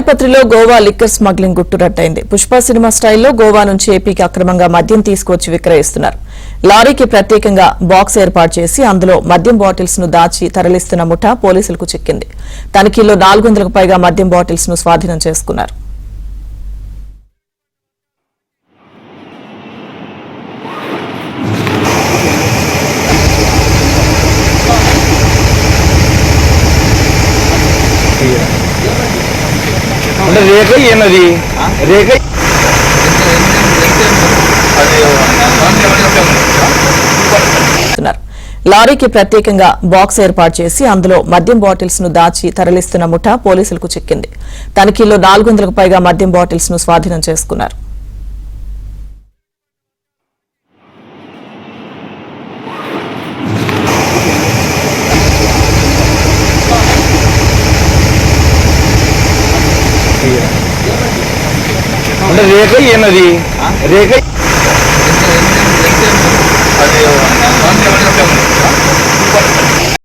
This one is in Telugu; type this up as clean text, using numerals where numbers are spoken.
తాడిపత్రిలో గోవా లిక్కర్ స్మగ్లింగ్ గుట్టురట్టయింది. పుష్ప సినిమా స్టైల్లో గోవా నుంచి ఏపీకి అక్రమంగా మద్యం తీసుకొచ్చి విక్రయిస్తున్నారు. లారీకి ప్రత్యేకంగా బాక్స్ ఏర్పాటు చేసి అందులో మద్యం బాటిల్స్ ను దాచి తరలిస్తున్న ముఠా పోలీసులకు చిక్కింది. తనిఖీల్లో 400కు పైగా మద్యం బాటిల్స్ ను స్వాధీనం చేసుకున్నారు. లారీకి ప్రత్యేకంగా బాక్స్ ఏర్పాటు చేసి అందులో మద్యం బాటిల్స్ ను దాచి తరలిస్తున్న ముఠా పోలీసులకు చిక్కింది. తనిఖీల్లో 400కు పైగా మద్యం బాటిల్స్ ను స్వాధీనం చేసుకున్నారు. రేఖ